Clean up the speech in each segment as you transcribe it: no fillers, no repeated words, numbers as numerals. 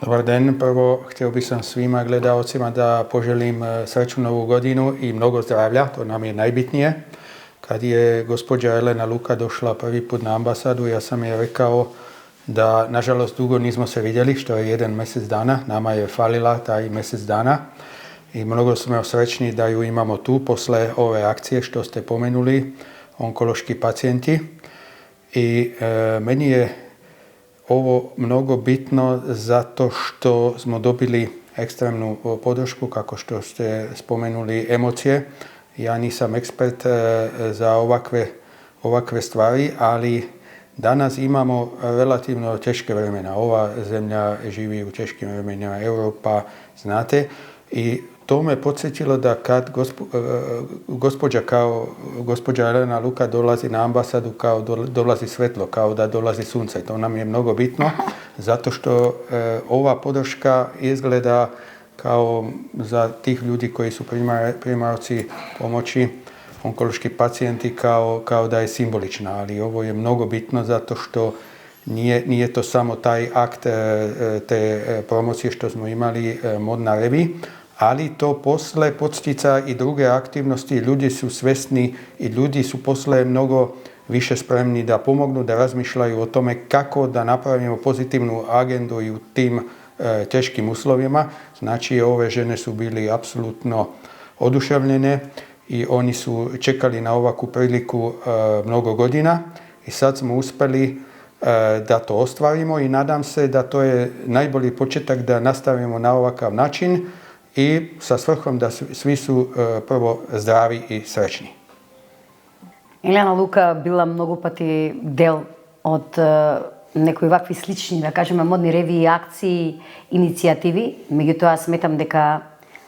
Dobar den, prvo htio bi sam svima gledaocima da poželim srećnu novu godinu i mnogo zdravlja, to nam je najbitnije. Kad je gospođa Elena Luka došla prvi put na ambasadu, ja sam je rekao da nažalost dugo nismo se vidjeli, što je 1 mjesec dana, nama je falila taj mjesec dana i mnogo smo srećni da ju imamo tu posle ove akcije što ste pomenuli, onkološki pacijenti. I meni je ovo mnogo bitno zato što smo dobili ekstremnu podršku, kako što ste spomenuli, emocije. Ja nisam ekspert za ovakve stvari, ali danas imamo relativno teške vremena. Ova zemlja živi u teškim vremenima, znate, i to me podsjetilo da kad gospođa Elena Luka dolazi na ambasadu, kao dolazi svetlo, kao da dolazi sunce. To nam je mnogo bitno, zato što ova podrška izgleda kao za tih ljudi koji su primarci pomoći, onkološki pacijenti, kao da je simbolična, ali ovo je mnogo bitno zato što nije to samo taj akt te promocije što smo imali modna revi, ali to posle podstica i druge aktivnosti, ljudi su svesni i ljudi su posle mnogo više spremni da pomognu, da razmišljaju o tome kako da napravimo pozitivnu agendu i u tim teškim uslovima. Znači, ove žene su bili apsolutno oduševljene i oni su čekali na ovakvu priliku mnogo godina i sad smo uspjeli da to ostvarimo i nadam se da to je najbolji početak da nastavimo na ovakav način i sa svrhom da svi su prvo zdravi i srećni. Елена Лука била многу пати дел од некои вакви слични, да кажеме, модни ревии, акции, иницијативи. Меѓутоа, сметам дека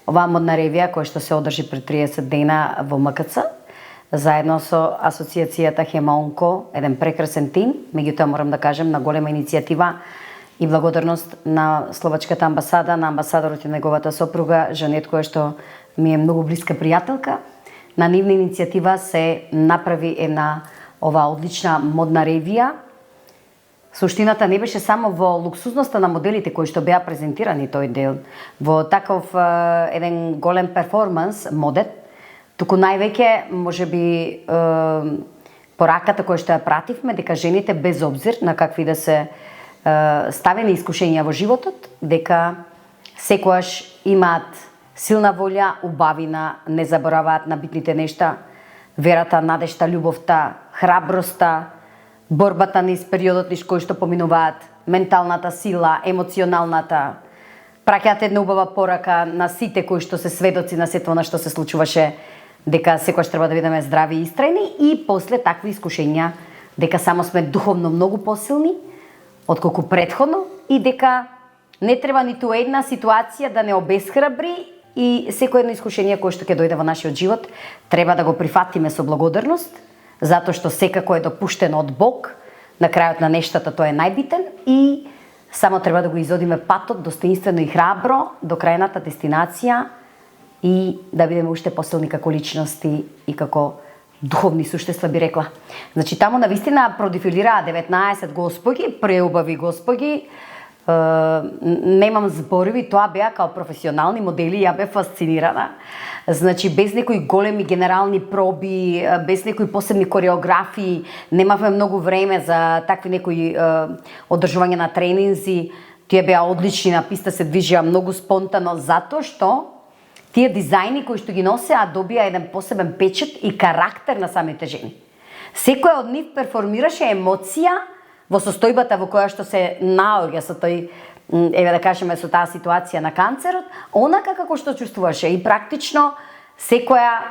оваа модна ревија, која што се одржи пред 30 дена во МКЦ, заедно со Асоцијацијата Хема Онко, еден прекрасен тим, меѓутоа морам да кажем на голема иницијатива и благодарност на Словачката амбасада, на амбасадорот и неговата сопруга Жанет, која што ми е многу блиска пријателка. На нивна иницијатива се направи една ова одлична модна ревија. Суштината не беше само во луксузноста на моделите кои што беа презентирани тој дел, во таков еден голем перформанс модет, туку највеќе можеби пораката која што ја пративме, дека жените без обзир на какви да се ставени искушенија во животот, дека секојаш имаат силна волја, убавина, не забораваат на битните нешта, верата, надежта, љубовта, храброста, борбата низ периодот низ кој што поминуваат, менталната сила, емоционалната. Праќаат една убава порака на сите кои што се сведоци на сето она што се случуваше, дека секојаш треба да бидеме здрави и истрајни и после такви искушења, дека само сме духовно многу посилни отколку претходно и дека не треба ниту една ситуација да не обесхрабри и секој едно искушение кое што ќе дојде во нашиот живот треба да го прифатиме со благодарност, затоа што секако е допуштено од Бог, на крајот на нештата тој е најбитен и само треба да го изодиме патот достоинствено и храбро до крајната дестинација и да бидеме уште посилни како личности и како духовни суштества, би рекла. Значи, таму навистина продефилираа 19 господи, преубави господи, немам зборови, тоа беа као професионални модели, ја бе фасцинирана. Значи, без некои големи генерални проби, без некои посебни кореографии, немавме многу време за такви некои одржување на тренинзи. Тие беа одлични, на писта се движеа многу спонтано, затоа што тие дизајни кои што ги носеа добија еден посебен печат и карактер на самите жени. Секоја од нив перформираше емоција во состојбата во која што се наоѓа со тој, еве да кажеме, со таа ситуација на канцерот, онака како што чувствуваше и практично секоја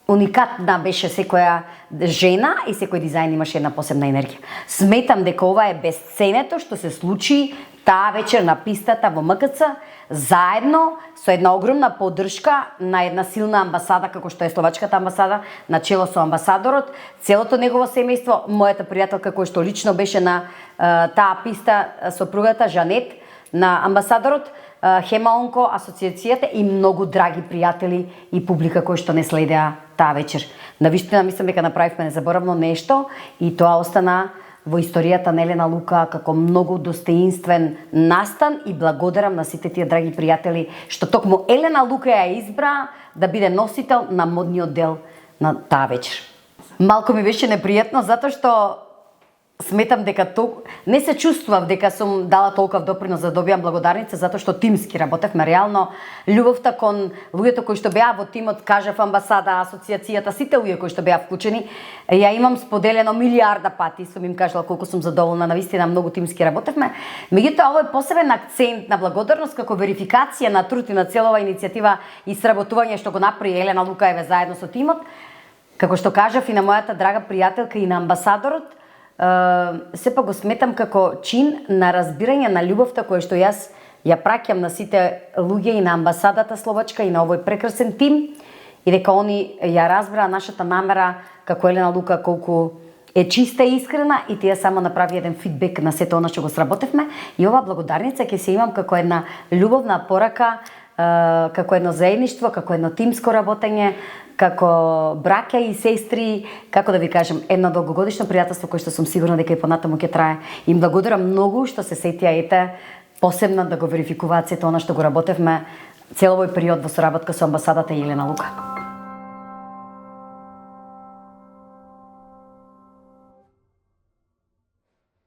уникатна беше секоја жена и секој дизајн имаше една посебна енергија. Сметам дека ова е бесценето што се случи таа вечер на пистата во МКЦ, заедно со една огромна поддршка на една силна амбасада како што е Словачката амбасада, на чело со амбасадорот, целото негово семејство, мојата пријателка која што лично беше на таа писта, сопругата Жанет, на амбасадорот, Хема Онко, асоциацијата и многу драги пријатели и публика кои што не следеа таа вечер. Навистина мислам дека направивме незаборавно нешто и тоа остана во историјата на Елена Лука како многу достоинствен настан и благодарам на сите тие драги пријатели што токму Елена Лука ја избра да биде носител на модниот дел на таа вечер. Малку ми беше непријатно затоа што сметам дека не се чувствував дека сум дала толков допринос да добијам благодарница затоа што тимски работевме реално. Љубовта кон луѓето кои што беа во тимот, кажав амбасада, асоциацијата, сите луѓе кои што беа вклучени, ја имам споделено милиарда пати, сум им кажала колку сум задоволна, навистина многу тимски работевме. Меѓутоа ово е посебен акцент на благодарност како верификација на труд и на целова иницијатива и сработување што го направи Елена Лукаева заедно со тимот. Како што кажав и на мојата драга пријателка и на амбасадорот, сепак го сметам како чин на разбирање на љубовта која што јас ја праќам на сите луѓе и на амбасадата словачка и на овој прекрасен тим и дека они ја разбраа нашата намера како Елена Лука колку е чиста и искрена и тие само направи еден фидбек на сето она што го сработевме и оваа благодарница ќе се имам како една љубовна порака, како едно заедништво, како едно тимско работење, како браќа и сестри, како да ви кажам, едно долгогодишно пријателство кое што сум сигурна дека и понатаму ќе трае. Им благодарам многу што се сетија посебно да го верификуваат сето она што го работевме цел овој период во соработка со амбасадата и Елена Лука.